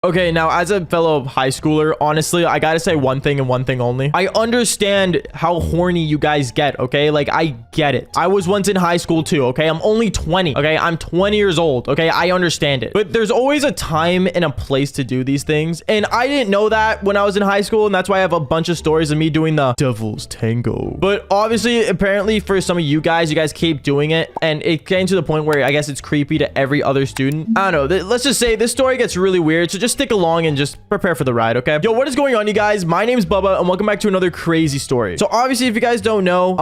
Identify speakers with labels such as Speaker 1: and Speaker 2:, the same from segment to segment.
Speaker 1: Okay, now as a fellow high schooler, honestly, I gotta say one thing and one thing only. I understand how horny you guys get, okay? Like, I get it. I was once in high school too, okay? I'm only 20, okay? I'm 20 years old, okay? I understand it. But there's always a time and a place to do these things. And I didn't know that when I was in high school, and that's why I have a bunch of stories of me doing the devil's tango. But obviously, apparently for some of you guys keep doing it, and it came to the point where I guess it's creepy to every other student. I don't know. Let's just say this story gets really weird, so just stick along and just prepare for the ride, okay? Yo, what is going on, you guys? My name's Bubba, and welcome back to another crazy story. So obviously, if you guys don't know,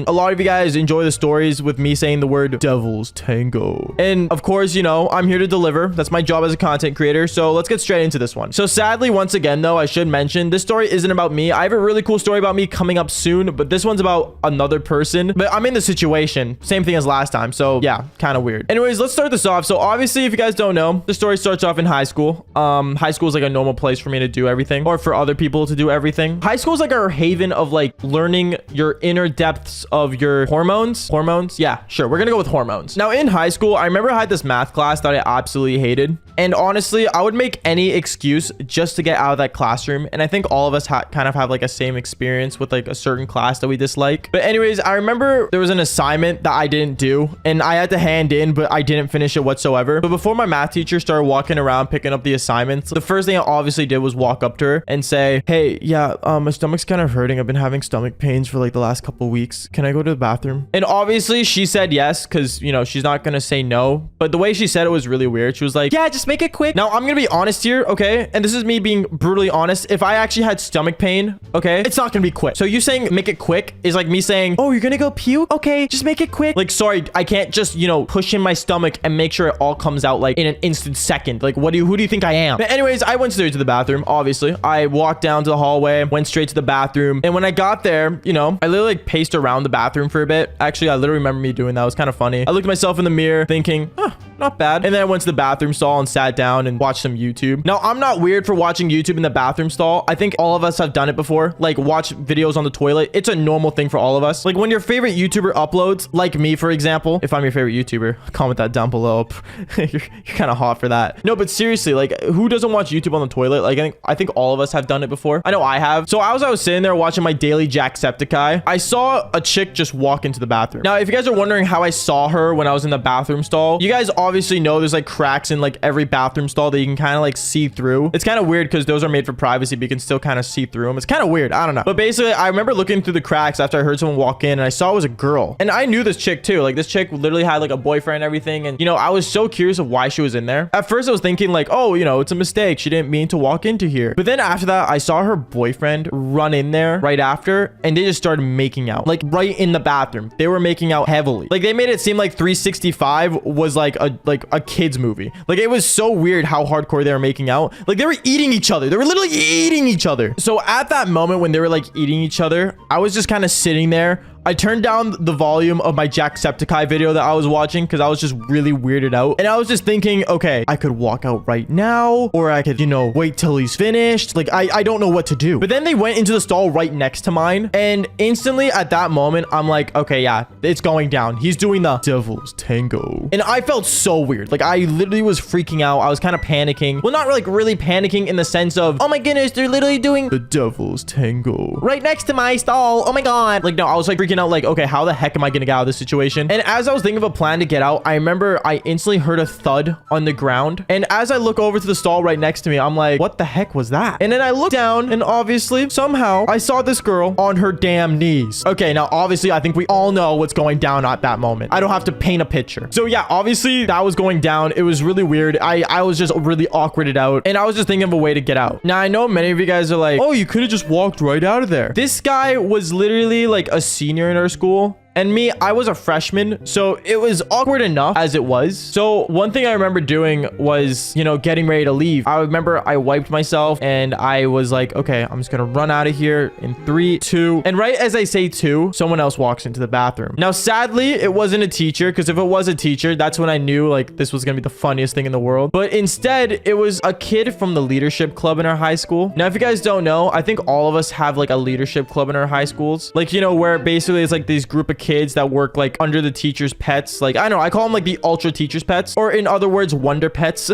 Speaker 1: a lot of you guys enjoy the stories with me saying the word devil's tango. And of course, you know, I'm here to deliver. That's my job as a content creator. So let's get straight into this one. So sadly, once again, though, I should mention this story isn't about me. I have a really cool story about me coming up soon, but this one's about another person. But I'm in the situation. Same thing as last time. So yeah, kind of weird. Anyways, let's start this off. So obviously, if you guys don't know, the story starts off in high school. High school is like a normal place for me to do everything, or for other people to do everything. High school is like our haven of like learning your inner depths of your hormones. Yeah, sure. We're gonna go with hormones. Now in high school, I remember I had this math class that I absolutely hated. And honestly, I would make any excuse just to get out of that classroom. And I think all of us kind of have like a same experience with like a certain class that we dislike. But anyways, I remember there was an assignment that I didn't do and I had to hand in, but I didn't finish it whatsoever. But before my math teacher started walking around picking up the assignments, the first thing I obviously did was walk up to her and say, hey, yeah, my stomach's kind of hurting. I've been having stomach pains for like the last couple weeks. Can I go to the bathroom? And obviously she said yes, because, you know, she's not going to say no. But the way she said it was really weird. She was like, yeah, just make it quick. Now, I'm going to be honest here, okay? And this is me being brutally honest. If I actually had stomach pain, okay, it's not going to be quick. So you saying make it quick is like me saying, oh, you're going to go puke? Okay, just make it quick. Like, sorry, I can't just, you know, push in my stomach and make sure it all comes out like in an instant second. Like, who do you think I am? But anyways, I went straight to the bathroom, obviously. I walked down to the hallway, went straight to the bathroom. And when I got there, you know, I literally like paced around the bathroom for a bit. Actually, I literally remember me doing that. It was kind of funny. I looked at myself in the mirror thinking, huh, not bad. And then I went to the bathroom stall and sat down and watched some YouTube. Now, I'm not weird for watching YouTube in the bathroom stall. I think all of us have done it before. Like, watch videos on the toilet. It's a normal thing for all of us. Like, when your favorite YouTuber uploads, like me, for example, if I'm your favorite YouTuber, comment that down below. you're kind of hot for that. No, but seriously, like, who doesn't watch YouTube on the toilet? Like, I think all of us have done it before. I know I have. So as I was sitting there watching my daily Jacksepticeye, I saw a chick just walk into the bathroom. Now, if you guys are wondering how I saw her when I was in the bathroom stall, you guys obviously know there's like cracks in like every bathroom stall that you can kind of like see through. It's kind of weird because those are made for privacy, but you can still kind of see through them. It's kind of weird. I don't know. But basically, I remember looking through the cracks after I heard someone walk in and I saw it was a girl. And I knew this chick too. Like, this chick literally had like a boyfriend and everything. And, you know, I was so curious of why she was in there. At first, I was thinking like, oh, you know, it's a mistake. She didn't mean to walk into here. But then after that, I saw her boyfriend run in there right after, and they just started making out. Like, right in the bathroom. They were making out heavily. Like, they made it seem like 365 was like a kid's movie. Like, it was so weird how hardcore they were making out. Like, they were eating each other. They were literally eating each other. So at that moment when they were like eating each other, I was just kind of sitting there. I turned down the volume of my Jacksepticeye video that I was watching because I was just really weirded out. And I was just thinking, okay, I could walk out right now, or I could, you know, wait till he's finished. Like, I don't know what to do. But then they went into the stall right next to mine. And instantly at that moment, I'm like, okay, yeah, it's going down. He's doing the devil's tango. And I felt so weird. Like, I literally was freaking out. I was kind of panicking. Well, not like really panicking in the sense of, oh my goodness, they're literally doing the devil's tango right next to my stall. Oh my God. Like, no, I was like freaking out like, okay, how the heck am I gonna get out of this situation? And as I was thinking of a plan to get out, I remember I instantly heard a thud on the ground. And as I look over to the stall right next to me, I'm like, what the heck was that? And then I look down and obviously somehow I saw this girl on her damn knees. Okay, now obviously I think we all know what's going down at that moment. I don't have to paint a picture. So yeah, obviously that was going down. It was really weird. I was just really awkwarded out and I was just thinking of a way to get out. Now I know many of you guys are like, oh, you could have just walked right out of there. This guy was literally like a senior in our school. And me, I was a freshman, so it was awkward enough as it was. So one thing I remember doing was, you know, getting ready to leave. I remember I wiped myself and I was like, okay, I'm just gonna run out of here in 3, 2. And right as I say 2, someone else walks into the bathroom. Now, sadly, it wasn't a teacher, because if it was a teacher, that's when I knew like this was gonna be the funniest thing in the world. But instead, it was a kid from the leadership club in our high school. Now, if you guys don't know, I think all of us have like a leadership club in our high schools. Like, you know, where basically it's like these group of kids that work like under the teacher's pets. Like, I don't know, I call them like the ultra teacher's pets, or in other words, wonder pets.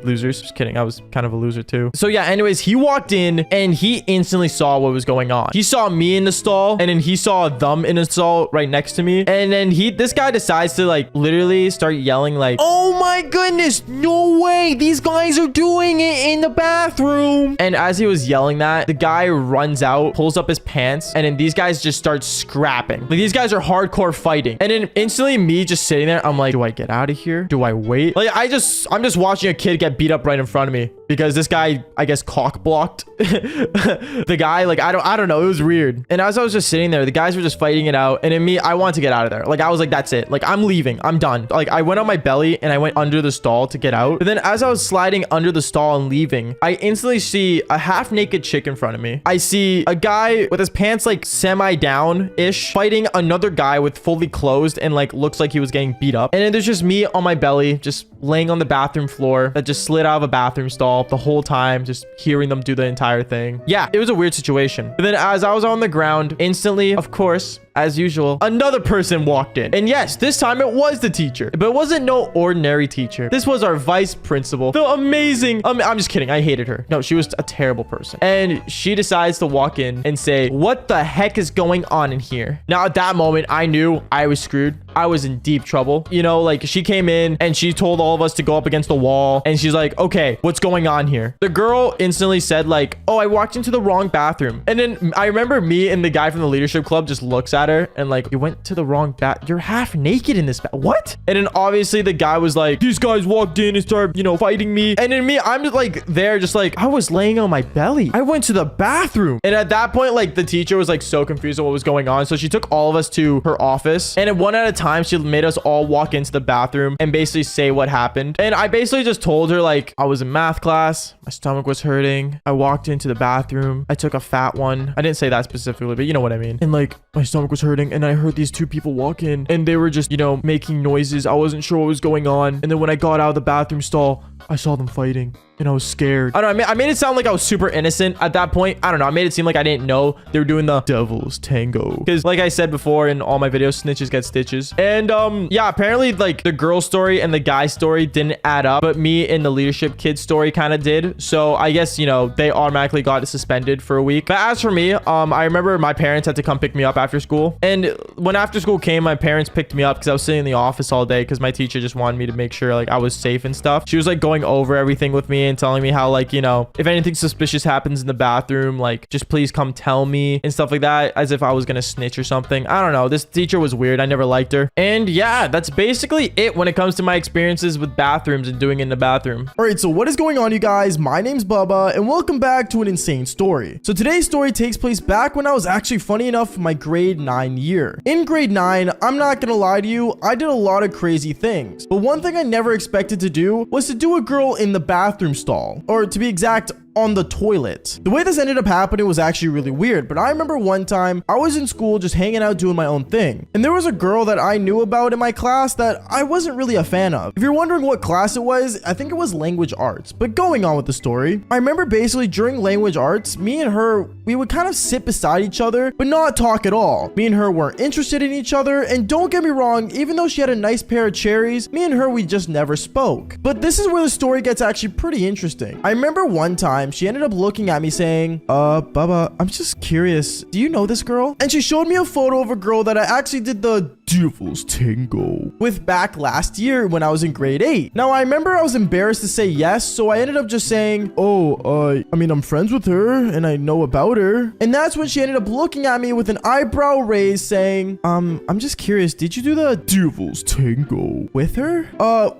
Speaker 1: Losers. Just kidding. I was kind of a loser too. So yeah, anyways, he walked in and he instantly saw what was going on. He saw me in the stall, and then he saw them in a stall right next to me. And then this guy decides to like literally start yelling like, oh my goodness, no way, these guys are doing it in the bathroom. And as he was yelling that, the guy runs out, pulls up his pants, and then these guys just start scrapping. Like, these guys are hardcore fighting. And then instantly me just sitting there, I'm like, do I get out of here? Do I wait? Like, I'm just watching a kid get beat up right in front of me because this guy, I guess, cock blocked the guy. Like, I don't know. It was weird. And as I was just sitting there, the guys were just fighting it out. And in me, I wanted to get out of there. Like, I was like, that's it. Like, I'm leaving. I'm done. Like, I went on my belly and I went under the stall to get out. But then as I was sliding under the stall and leaving, I instantly see a half naked chick in front of me. I see a guy with his pants like semi down ish fighting another guy with fully closed and like looks like he was getting beat up. And then there's just me on my belly, just laying on the bathroom floor that just slid out of a bathroom stall the whole time, just hearing them do the entire thing. Yeah, it was a weird situation. But then as I was on the ground, instantly, of course, as usual, another person walked in. And yes, this time it was the teacher, but it wasn't no ordinary teacher. This was our vice principal, the amazing, I'm just kidding. I hated her. No, she was a terrible person. And she decides to walk in and say, what the heck is going on in here? Now, at that moment, I knew I was screwed. I was in deep trouble. You know, like, she came in and she told all of us to go up against the wall. And she's like, okay, what's going on here? The girl instantly said like, oh, I walked into the wrong bathroom. And then I remember me and the guy from the leadership club just looks at her and like, you went to the wrong you're half naked in this what? And then obviously the guy was like, these guys walked in and started, you know, fighting me. And then me, I'm just like there, just like, I was laying on my belly. I went to the bathroom. And at that point, like, the teacher was like so confused on what was going on. So she took all of us to her office, and at one at a time, she made us all walk into the bathroom and basically say what happened. And I basically just told her like, I was in math class, my stomach was hurting, I walked into the bathroom, I took a fat one. I didn't say that specifically, but you know what I mean. And like, my stomach was hurting and I heard these two people walk in and they were just, you know, making noises. I wasn't sure what was going on. And then when I got out of the bathroom stall, I saw them fighting and I was scared. I don't know. I made it sound like I was super innocent at that point. I don't know. I made it seem like I didn't know they were doing the devil's tango. Because like I said before in all my videos, snitches get stitches. And yeah, apparently like the girl story and the guy story didn't add up, but me and the leadership kid story kind of did. So I guess, you know, they automatically got suspended for a week. But as for me, I remember my parents had to come pick me up after school. And when after school came, my parents picked me up because I was sitting in the office all day because my teacher just wanted me to make sure like I was safe and stuff. She was like going over everything with me and telling me how, like, you know, if anything suspicious happens in the bathroom, like, just please come tell me and stuff like that, as if I was gonna snitch or something. I don't know. This teacher was weird. I never liked her. And yeah, that's basically it when it comes to my experiences with bathrooms and doing it in the bathroom.
Speaker 2: All right, so what is going on, you guys? My name's Bubba, and welcome back to an insane story. So today's story takes place back when I was actually funny enough for my grade 9 year. In grade 9, I'm not gonna lie to you, I did a lot of crazy things. But one thing I never expected to do was to do a girl in the bathroom stall. Or to be exact, on the toilet. The way this ended up happening was actually really weird, but I remember one time I was in school just hanging out doing my own thing, and there was a girl that I knew about in my class that I wasn't really a fan of. If you're wondering what class it was, I think it was language arts. But going on with the story, I remember basically during language arts, me and her, we would kind of sit beside each other but not talk at all. Me and her weren't interested in each other, and don't get me wrong, even though she had a nice pair of cherries, me and her, we just never spoke. But this is where the story gets actually pretty interesting. I remember one time she ended up looking at me saying, Bubba, I'm just curious, do you know this girl? And she showed me a photo of a girl that I actually did the devil's tango with back last year when I was in grade 8. Now, I remember I was embarrassed to say yes, so I ended up just saying, I mean, I'm friends with her and I know about her. And that's when she ended up looking at me with an eyebrow raised saying, I'm just curious, did you do the devil's tango with her?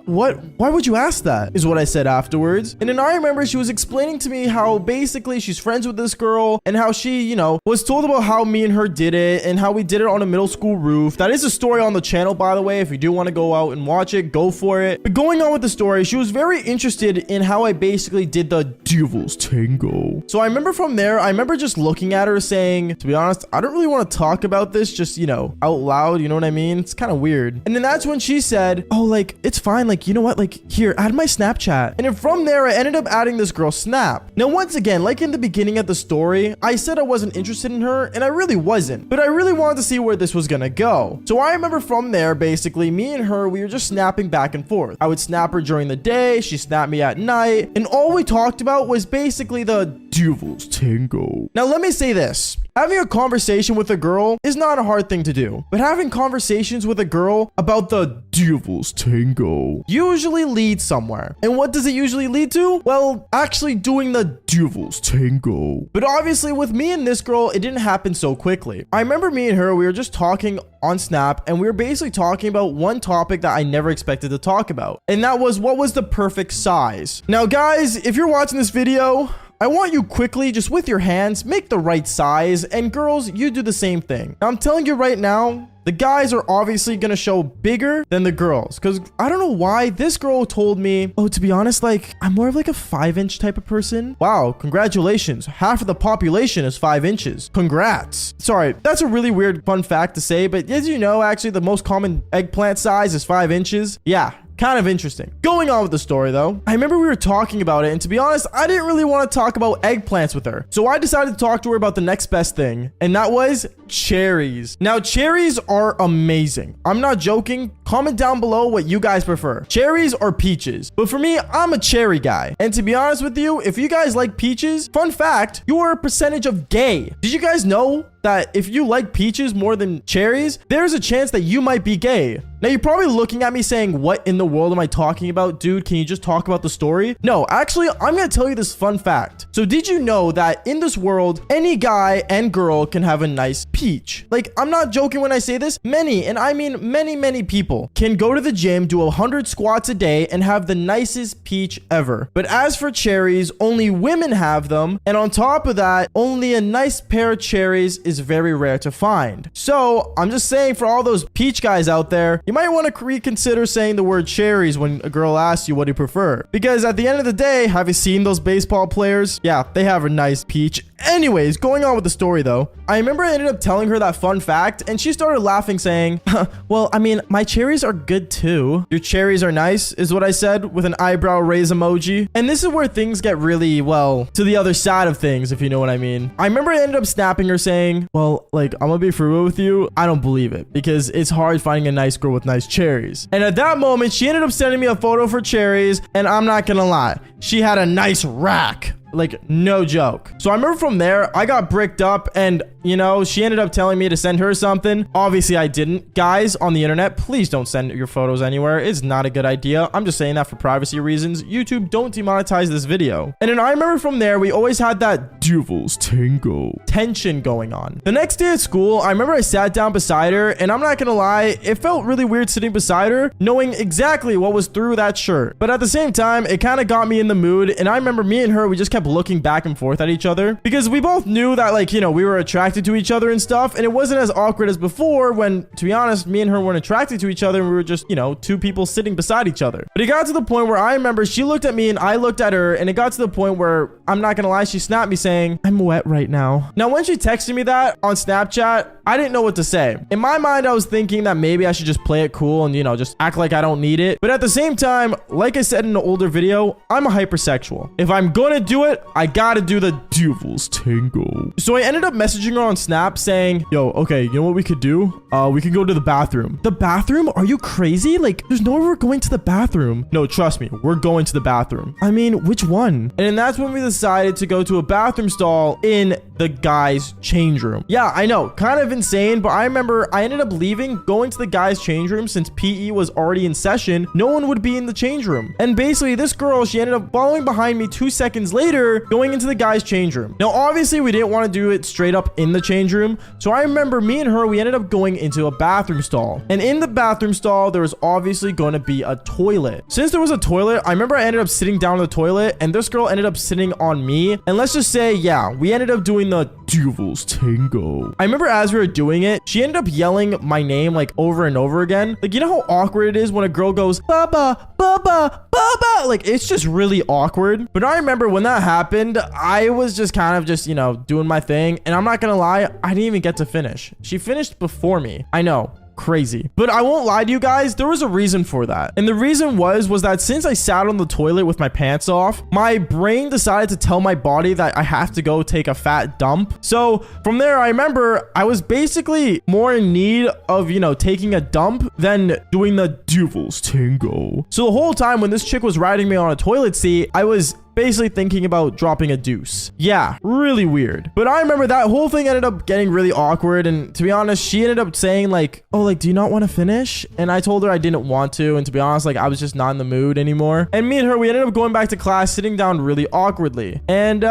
Speaker 2: What? Why would you ask that? Is what I said afterwards. And then I remember she was explaining to me how basically she's friends with this girl and how she, you know, was told about how me and her did it and how we did it on a middle school roof. That is a story on the channel, by the way. If you do want to go out and watch it, go for it. But going on with the story, she was very interested in how I basically did the devil's tango. So I remember from there, I remember just looking at her saying, to be honest, I don't really want to talk about this just, you know, out loud. You know what I mean? It's kind of weird. And then that's when she said, oh, like, it's fine. Like, you know what? Like, here, add my Snapchat. And then from there, I ended up adding this girl's Snap. Now, once again, like in the beginning of the story, I said I wasn't interested in her, and I really wasn't. But I really wanted to see where this was gonna go. So I remember from there, basically, me and her, we were just snapping back and forth. I would snap her during the day, she snapped me at night, and all we talked about was basically the devil's tango. Now, let me say this. Having a conversation with a girl is not a hard thing to do, but having conversations with a girl about the devil's tango usually leads somewhere. And what does it usually lead to? Well, actually doing the devil's tango. But obviously with me and this girl, it didn't happen so quickly. I remember me and her, we were just talking on Snap, and we were basically talking about one topic that I never expected to talk about. And that was, what was the perfect size? Now guys, if you're watching this video, I want you quickly, just with your hands, make the right size, and girls, you do the same thing. Now, I'm telling you right now, the guys are obviously gonna show bigger than the girls, because I don't know why this girl told me, oh, to be honest, like, I'm more of like a 5-inch type of person. Wow, congratulations. Half of the population is 5 inches. Congrats. Sorry, that's a really weird fun fact to say, but as you know, actually, the most common eggplant size is 5 inches. Yeah. Kind of interesting. Going on with the story though, I remember we were talking about it, and to be honest, I didn't really want to talk about eggplants with her. So I decided to talk to her about the next best thing, and that was cherries. Now, cherries are amazing. I'm not joking. Comment down below what you guys prefer, cherries or peaches. But for me, I'm a cherry guy. And to be honest with you, if you guys like peaches, fun fact, you are a percentage of gay. Did you guys know that if you like peaches more than cherries, there's a chance that you might be gay? Now, you're probably looking at me saying, what in the world am I talking about? Dude, can you just talk about the story? No, actually, I'm going to tell you this fun fact. So did you know that in this world, any guy and girl can have a nice peach? Like, I'm not joking when I say this. Many, and I mean many people, can go to the gym, do 100 squats a day, and have the nicest peach ever. But as for cherries, only women have them. And on top of that, only a nice pair of cherries is very rare to find. So I'm just saying, for all those peach guys out there, you might want to reconsider saying the word cherries when a girl asks you what you prefer. Because at the end of the day, have you seen those baseball players? Yeah, they have a nice peach. Anyways, going on with the story though, I remember I ended up telling her that fun fact, and she started laughing saying, well, I mean, my cherries are good too. Your cherries are nice, is what I said, with an eyebrow raise emoji. And this is where things get really, well, to the other side of things, if you know what I mean. I remember I ended up snapping her saying, well, like, I'm gonna be for real with you, I don't believe it, because it's hard finding a nice girl with nice cherries. And at that moment, she ended up sending me a photo of her cherries, and I'm not gonna lie, she had a nice rack. Like, no joke. So I remember from there, I got bricked up, and, you know, she ended up telling me to send her something. Obviously, I didn't. Guys on the internet, please don't send your photos anywhere. It's not a good idea. I'm just saying that for privacy reasons. YouTube, don't demonetize this video. And then I remember from there, we always had that devil's tango tension going on. The next day at school, I remember I sat down beside her, and I'm not gonna lie, it felt really weird sitting beside her, knowing exactly what was through that shirt. But at the same time, it kind of got me in the mood, and I remember me and her, we just kept looking back and forth at each other, because we both knew that, like, you know, we were attracted to each other and stuff, and it wasn't as awkward as before when, to be honest, me and her weren't attracted to each other, and we were just, you know, two people sitting beside each other. But it got to the point where I remember she looked at me and I looked at her, and it got to the point where, I'm not gonna lie, she snapped me saying, I'm wet right now. Now, when she texted me that on Snapchat, I didn't know what to say. In my mind, I was thinking that maybe I should just play it cool and, you know, just act like I don't need it. But at the same time, like I said in an older video, I'm a hypersexual. If I'm gonna do it, I gotta do the devil's tango. So I ended up messaging her on Snap saying, yo, okay, you know what we could do? We could go to the bathroom. The bathroom? Are you crazy? Like, there's no way we're going to the bathroom. No, trust me, we're going to the bathroom. I mean, which one? And then that's when we decided to go to a bathroom stall in the guys' change room. Yeah, I know, kind of insane, but I remember I ended up leaving, going to the guys' change room since PE was already in session. No one would be in the change room. And basically, this girl, she ended up following behind me 2 seconds later, here going into the guys' change room. Now, obviously, we didn't want to do it straight up in the change room. So I remember me and her, we ended up going into a bathroom stall. And in the bathroom stall, there was obviously going to be a toilet. Since there was a toilet, I remember I ended up sitting down on the toilet and this girl ended up sitting on me. And let's just say, yeah, we ended up doing the Devil's Tango. I remember as we were doing it, she ended up yelling my name like over and over again. Like, you know how awkward it is when a girl goes, Baba, Baba, Baba? Like, it's just really awkward. But I remember when that happened, I was just kind of just, you know, doing my thing. And I'm not gonna lie, I didn't even get to finish. She finished before me. I know. Crazy. But I won't lie to you guys, there was a reason for that. And the reason was that since I sat on the toilet with my pants off, my brain decided to tell my body that I have to go take a fat dump. So from there, I remember I was basically more in need of, you know, taking a dump than doing the Devil's Tango. So the whole time when this chick was riding me on a toilet seat, I was basically thinking about dropping a deuce. Yeah, really weird. But I remember that whole thing ended up getting really awkward. And to be honest, she ended up saying like, oh, like, do you not want to finish? And I told her I didn't want to. And to be honest, like, I was just not in the mood anymore. And me and her, we ended up going back to class, sitting down really awkwardly. And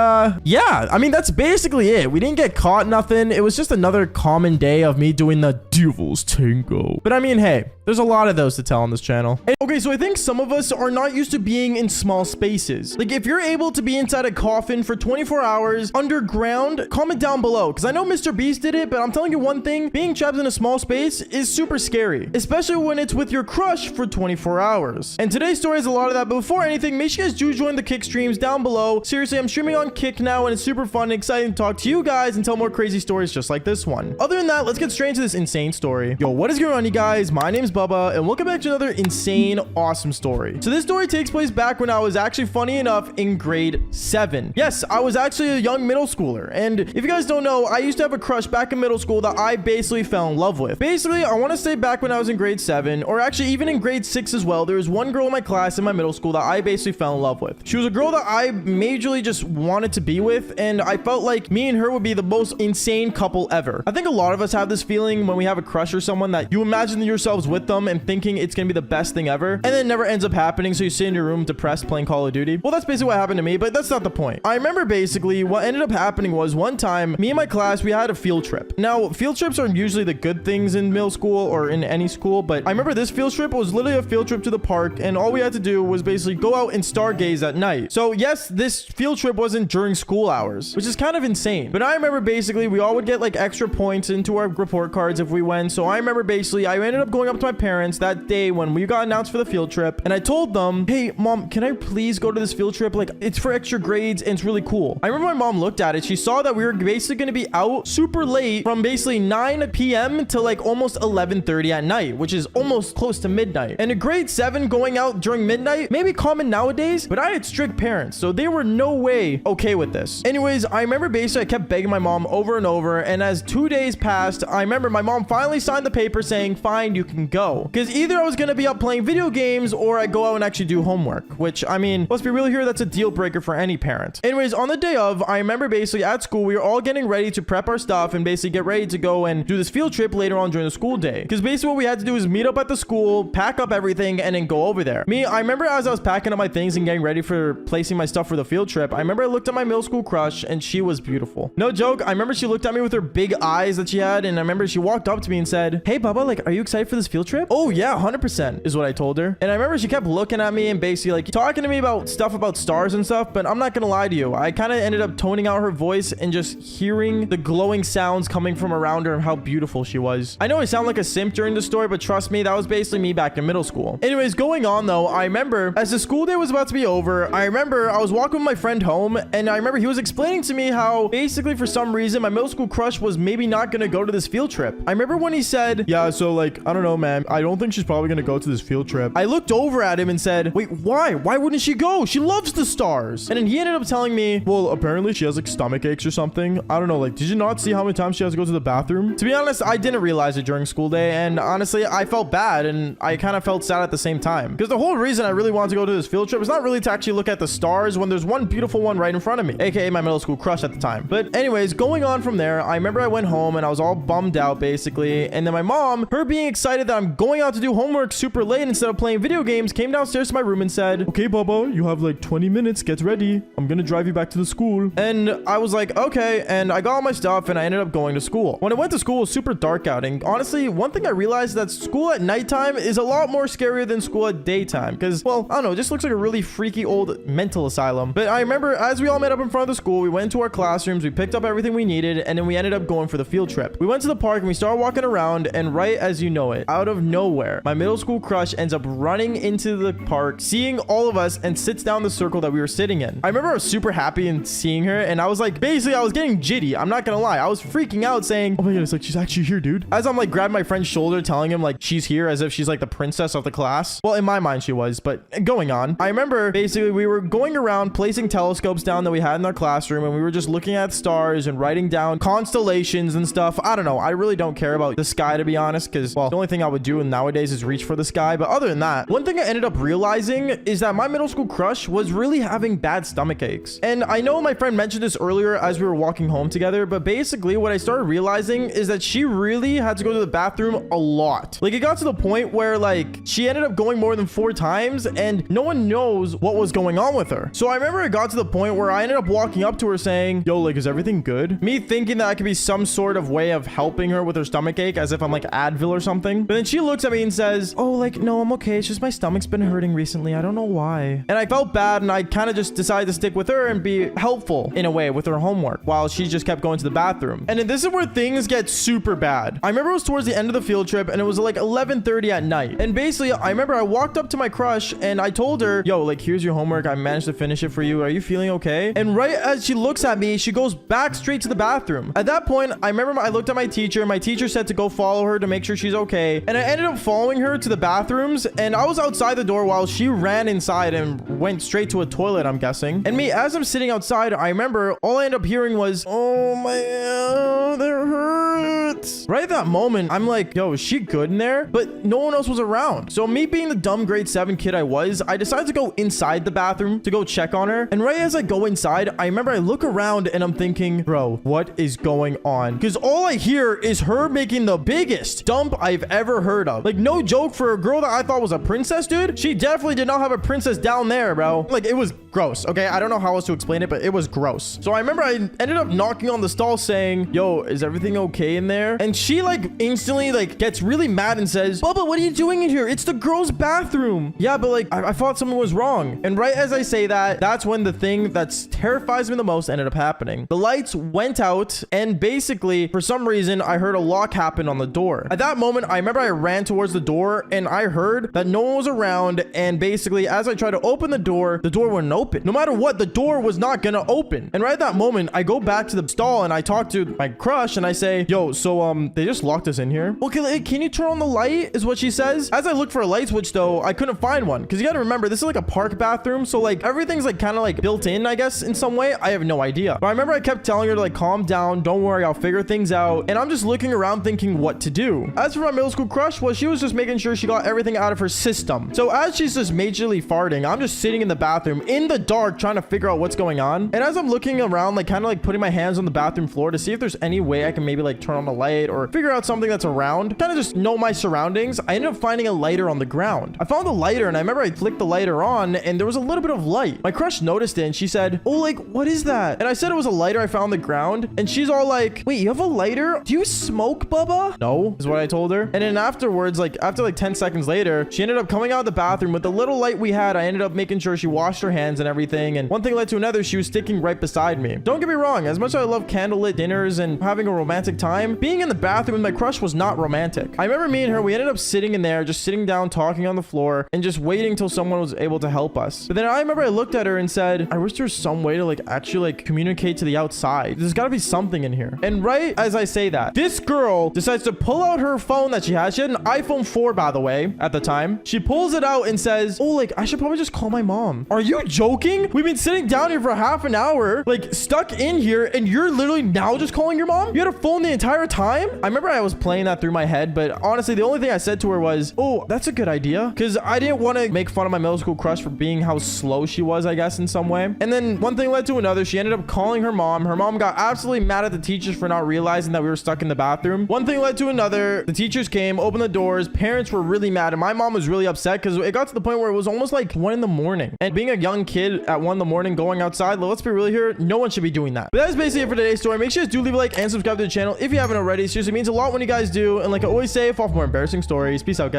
Speaker 2: yeah, I mean, that's basically it. We didn't get caught, nothing. It was just another common day of me doing the Devil's Tango. But I mean, hey, there's a lot of those to tell on this channel. Okay, so I think some of us are not used to being in small spaces. Like, if you're able to be inside a coffin for 24 hours underground, comment down below. Because I know Mr. Beast did it, but I'm telling you one thing, being trapped in a small space is super scary. Especially when it's with your crush for 24 hours. And today's story is a lot of that. But before anything, make sure you guys do join the Kick streams down below. Seriously, I'm streaming on Kick now, and it's super fun and exciting to talk to you guys and tell more crazy stories just like this one. Other than that, let's get straight into this insane story. Yo, what is going on, you guys? My name's Bubba, and welcome back to another insane, awesome story. So this story takes place back when I was actually, funny enough, in grade 7. Yes, I was actually a young middle schooler. And if you guys don't know, I used to have a crush back in middle school that I basically fell in love with. Basically, I want to say back when I was in grade 7, or actually even in grade 6 as well, there was one girl in my class in my middle school that I basically fell in love with. She was a girl that I majorly just wanted to be with, and I felt like me and her would be the most insane couple ever. I think a lot of us have this feeling when we have a crush or someone that you imagine yourselves with them and thinking it's gonna be the best thing ever, and then it never ends up happening, so you sit in your room depressed playing Call of Duty. Well, that's basically what happened to me, but that's not the point. I remember basically what ended up happening was one time, me and my class, we had a field trip. Now, field trips are usually the good things in middle school or in any school, but I remember this field trip was literally a field trip to the park, and all we had to do was basically go out and stargaze at night. So yes, this field trip wasn't during school hours, which is kind of insane. But I remember basically we all would get like extra points into our report cards if we went. So I remember basically I ended up going up to my parents that day when we got announced for the field trip, and I told them, hey mom, can I please go to this field trip? Like, it's for extra grades and it's really cool. I remember my mom looked at it. She saw that we were basically going to be out super late from basically 9 p.m. to like almost 11:30 at night, which is almost close to midnight. And a grade 7 going out during midnight, maybe common nowadays, but I had strict parents, so they were no way okay with this. Anyways, I remember basically I kept begging my mom over and over, and as 2 days passed, I remember my mom finally signed the paper saying, fine, you can go. Because either I was going to be up playing video games or I go out and actually do homework, which, I mean, let's be real here, that's a deal breaker for any parent. Anyways, on the day of, I remember basically at school, we were all getting ready to prep our stuff and basically get ready to go and do this field trip later on during the school day. Because basically what we had to do is meet up at the school, pack up everything, and then go over there. I remember as I was packing up my things and getting ready for placing my stuff for the field trip, I remember I looked at my middle school crush and she was beautiful. No joke, I remember she looked at me with her big eyes that she had, and I remember she walked up to me and said, hey Bubba, like, are you excited for this field trip? Oh yeah, 100% is what I told her. And I remember she kept looking at me and basically like talking to me about stuff about stars and stuff, but I'm not gonna lie to you, I kind of ended up toning out her voice and just hearing the glowing sounds coming from around her and how beautiful she was. I know I sound like a simp during the story, but trust me, that was basically me back in middle school. Anyways, going on though, I remember as the school day was about to be over, I remember I was walking with my friend home, and I remember he was explaining to me how basically for some reason my middle school crush was maybe not gonna go to this field trip. I remember when he said, yeah, so like, I don't know, man, I don't think she's probably gonna go to this field trip. I looked over at him and said, wait, why? Why wouldn't she go? She loves the stars. And then he ended up telling me, well, apparently she has like stomach aches or something. I don't know, like, did you not see how many times she has to go to the bathroom? To be honest, I didn't realize it during school day, and honestly, I felt bad and I kind of felt sad at the same time. Because the whole reason I really wanted to go to this field trip is not really to actually look at the stars when there's one beautiful one right in front of me, aka my middle school crush at the time. But anyways, going on from there, I remember I went home and I was all bummed out basically, and then my mom, her being excited that I'm going out to do homework super late instead of playing video games, came downstairs to my room and said, okay Bubba, you have like 20 minutes. Get ready. I'm gonna drive you back to the school. And I was like, okay. And I got all my stuff and I ended up going to school. When I went to school, it was super dark out. And honestly, one thing I realized is that school at nighttime is a lot more scarier than school at daytime. Because, well, I don't know, it just looks like a really freaky old mental asylum. But I remember as we all met up in front of the school, we went into our classrooms, we picked up everything we needed, and then we ended up going for the field trip. We went to the park and we started walking around, and right as you know it, out of nowhere, my middle school crush ends up running into the park, seeing all of us, and sits down the circle that we were sitting in. I remember I was super happy in seeing her, and I was like, basically, I was getting jitty. I'm not gonna lie. I was freaking out saying, oh my goodness, like, she's actually here, dude. As I'm like grabbing my friend's shoulder, telling him like she's here as if she's like the princess of the class. Well, in my mind she was, but going on. I remember basically we were going around placing telescopes down that we had in our classroom, and we were just looking at stars and writing down constellations and stuff. I don't know. I really don't care about the sky, to be honest, because, well, the only thing I would do nowadays is reach for the sky. But other than that, one thing I ended up realizing is that my middle school crush was really having bad stomach aches. And I know my friend mentioned this earlier as we were walking home together, but basically what I started realizing is that she really had to go to the bathroom a lot. Like, it got to the point where like she ended up going more than 4 times and no one knows what was going on with her. So I remember it got to the point where I ended up walking up to her saying, yo, like, is everything good? Me thinking that I could be some sort of way of helping her with her stomach ache, as if I'm like Advil or something. But then she looks at me and says, oh, like, no, I'm okay. It's just my stomach's been hurting recently. I don't know why. And I felt bad, and I kind of just decided to stick with her and be helpful in a way with her homework while she just kept going to the bathroom. And then this is where things get super bad. I remember it was towards the end of the field trip, and it was like 11:30 at night. And basically, I remember I walked up to my crush and I told her, yo, like, here's your homework. I managed to finish it for you. Are you feeling okay? And right as she looks at me, she goes back straight to the bathroom. At that point, I remember I looked at my teacher, and my teacher said to go follow her to make sure she's okay. And I ended up following her to the bathrooms, and I was outside the door while she ran inside and went straight to a toilet, I'm guessing. And me, as I'm sitting outside, I remember all I ended up hearing was, oh my, that hurts. Right at that moment, I'm like, yo, is she good in there? But no one else was around. So me being the dumb grade 7 kid I was, I decided to go inside the bathroom to go check on her. And right as I go inside, I remember I look around and I'm thinking, bro, what is going on? Because all I hear is her making the biggest dump I've ever heard of. Like, no joke, for a girl that I thought was a princess, dude, she definitely did not have a princess down there, bro. Like, it was gross, okay? I don't know how else to explain it, but it was gross. So I remember I ended up knocking on the stall saying, yo, is everything okay in there? And she like instantly like gets really mad and says, Bubba, what are you doing in here? It's the girls' bathroom. Yeah, but like I thought something was wrong. And right as I say that, that's when the thing that terrifies me the most ended up happening. The lights went out, and basically for some reason I heard a lock happen on the door. At that moment, I remember I ran towards the door and I heard that no one was around, and basically as I tried to open the door wouldn't open. No matter what, the door was not gonna open. And right at that moment, I go back to the stall and I talk to my crush and I say, yo, so they just locked us in here. Okay, like, can you turn on the light, is what she says. As I look for a light switch though, I couldn't find one, because you gotta remember, this is like a park bathroom, so like everything's like kind of like built in, I guess, in some way. I have no idea. But I remember I kept telling her to like calm down, don't worry, I'll figure things out. And I'm just looking around thinking what to do. As for my middle school crush, well, she was just making sure she got everything out of her system. So as she's just majorly farting, I'm just sitting in the bathroom in the dark trying to figure out what's going on. And as I'm looking around, like kind of like putting my hands on the bathroom floor to see if there's any way I can maybe like turn on the light or figure out something that's around, kind of just know my surroundings, I ended up finding a lighter on the ground. I found the lighter and I remember I flicked the lighter on and there was a little bit of light. My crush noticed it and she said, oh, like, what is that? And I said it was a lighter I found on the ground, and she's all like, wait, you have a lighter? Do you smoke, Bubba? No, is what I told her. And then afterwards, like after like 10 seconds later, she ended up coming out of the bathroom with the little light we had. I ended up making sure she washed her hands and everything, and one thing led to another. She was sticking right beside me. Don't get me wrong, as much as I love candlelit dinners and having a romantic time, being in the bathroom with my crush was not romantic. I remember me and her, we ended up sitting in there, just sitting down, talking on the floor, and just waiting till someone was able to help us. But then I remember I looked at her and said, I wish there was some way to like actually like communicate to the outside. There's got to be something in here. And right as I say that, this girl decides to pull out her phone that she had. She had an iPhone 4, by the way, at the time. She pulls it out and says, oh, like, I should probably just call my mom. Are you joking? We've been sitting down here for half an hour, like stuck in here, and you're literally now just calling your mom? You had a phone the entire time? time, I remember I was playing that through my head, but honestly, the only thing I said to her was, oh, that's a good idea. Because I didn't want to make fun of my middle school crush for being how slow she was, I guess, in some way. And then one thing led to another. She ended up calling her mom. Her mom got absolutely mad at the teachers for not realizing that we were stuck in the bathroom. One thing led to another. The teachers came, opened the doors. Parents were really mad. And my mom was really upset because it got to the point where it was almost like 1 in the morning. And being a young kid at 1 in the morning going outside, let's be real here, no one should be doing that. But that's basically it for today's story. Make sure you do leave a like and subscribe to the channel if you haven't already. Seriously, it means a lot when you guys do. And like I always say, fall for more embarrassing stories. Peace out, guys.